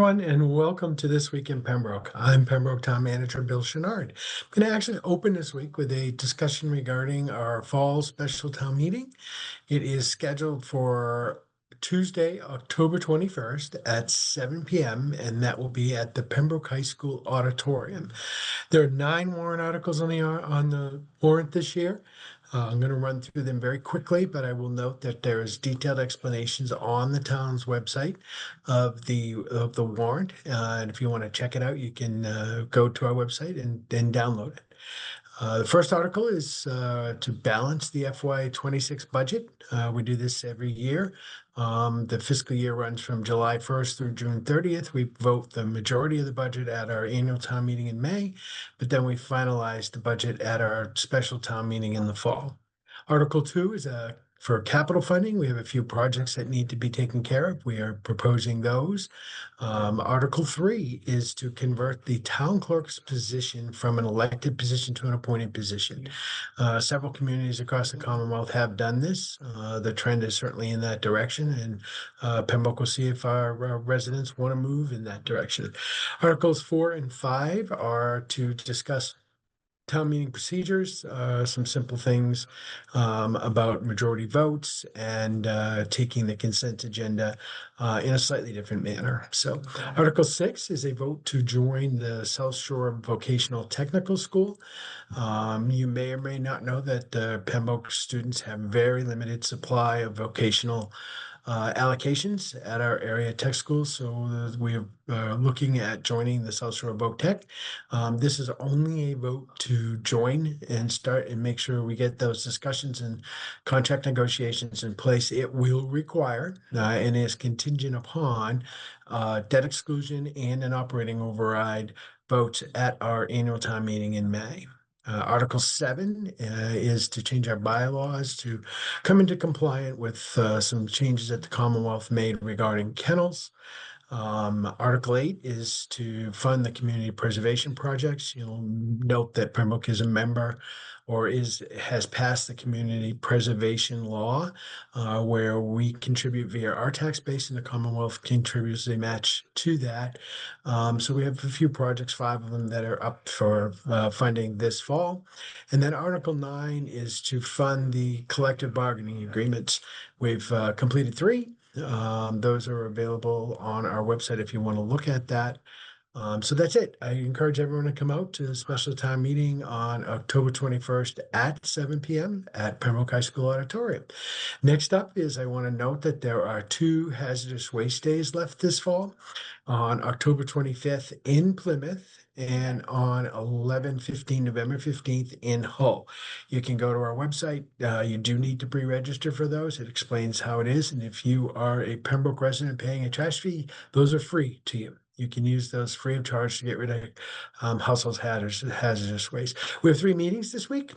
everyone, and welcome to This Week in Pembroke. I'm Pembroke Town Manager Bill Chenard. I'm going to actually open this week with a discussion regarding our fall special town meeting. It is scheduled for Tuesday, October 21st at 7 p.m., and that will be at the Pembroke High School auditorium. There are 9 warrant articles on the warrant this year. I'm going to run through them very quickly, but I will note that there is detailed explanations on the town's website of the warrant. And if you want to check it out, you can go to our website and download it. The first article is to balance the FY26 budget. We do this every year. The fiscal year runs from July 1st through June 30th. We vote the majority of the budget at our annual town meeting in May, but then we finalize the budget at our special town meeting in the fall. Article 2 is for capital funding. We have a few projects that need to be taken care of. We are proposing those. Article 3 is to convert the town clerk's position from an elected position to an appointed position. Several communities across the Commonwealth have done this. The trend is certainly in that direction, and Pembroke will see if our residents want to move in that direction. Articles 4 and 5 are to discuss town meeting procedures, some simple things about majority votes and taking the consent agenda in a slightly different manner. So Article 6 is a vote to join the South Shore Vocational Technical School. You may or may not know that Pembroke students have very limited supply of vocational allocations at our area tech schools. So we're looking at joining the South Shore Voc Tech. This is only a vote to join and start and make sure we get those discussions and contract negotiations in place. It will require and is contingent upon debt exclusion and an operating override votes at our annual town meeting in May. Article 7 is to change our bylaws to come into compliant with some changes that the Commonwealth made regarding kennels. Article 8 is to fund the community preservation projects. You'll note that Pembroke is a member or has passed the community preservation law where we contribute via our tax base and the Commonwealth contributes a match to that. So we have a few projects, 5 of them that are up for funding this fall. And then Article 9 is to fund the collective bargaining agreements. We've completed 3. Those are available on our website if you want to look at that. So that's it. I encourage everyone to come out to the special town meeting on October 21st at 7 p.m. at Pembroke High School Auditorium. Next up is I want to note that there are 2 hazardous waste days left this fall on October 25th in Plymouth and on November 15th in Hull. You can go to our website. You do need to pre-register for those. It explains how it is. And if you are a Pembroke resident paying a trash fee, those are free to you. You can use those free of charge to get rid of household hazardous waste. We have 3 meetings this week.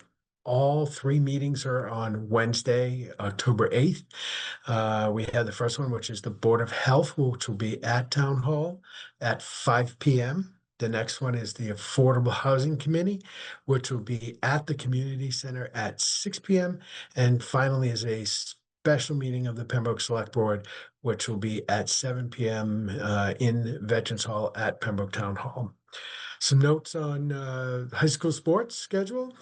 All 3 meetings are on Wednesday, October 8th. We have the first one, which is the Board of Health, which will be at Town Hall at 5 p.m. The next one is the Affordable Housing Committee, which will be at the Community Center at 6 p.m. And finally is a special meeting of the Pembroke Select Board, which will be at 7 p.m. In Veterans Hall at Pembroke Town Hall. Some notes on high school sports schedule.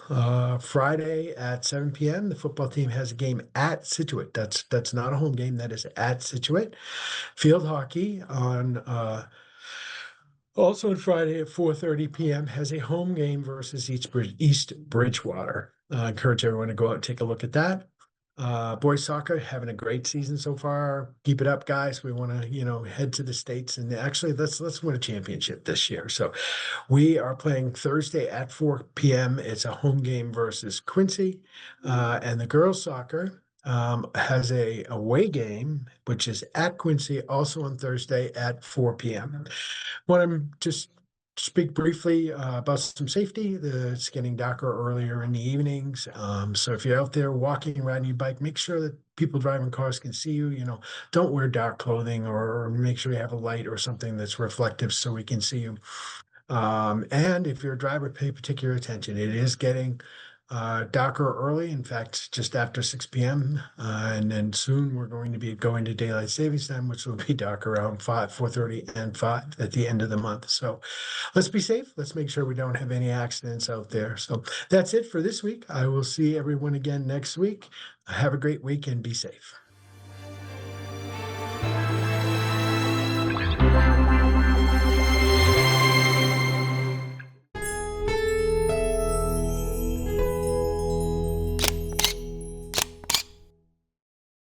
Friday at 7 p.m. the football team has a game at Situate. That's not a home game. That is at Situate. Field hockey on also on Friday at 4:30 p.m. has a home game versus East Bridgewater. I encourage everyone to go out and take a look at that. Boys soccer having a great season so far. Keep it up, guys. We want to, head to the States and actually let's win a championship this year. So we are playing Thursday at 4 p.m. It's a home game versus Quincy. And the girls soccer has a away game, which is at Quincy, also on Thursday at 4 p.m. Want to just speak briefly about some safety. It's getting darker earlier in the evenings. So if you're out there walking, riding your bike, make sure that people driving cars can see you. Don't wear dark clothing or make sure you have a light or something that's reflective so we can see you. And if you're a driver, pay particular attention. It is getting darker early, in fact, just after 6 p.m. And then soon we're going to be going to daylight savings time, which will be dark around 5, 4:30 and 5 at the end of the month. So let's be safe. Let's make sure we don't have any accidents out there. So that's it for this week. I will see everyone again next week. Have a great week and be safe.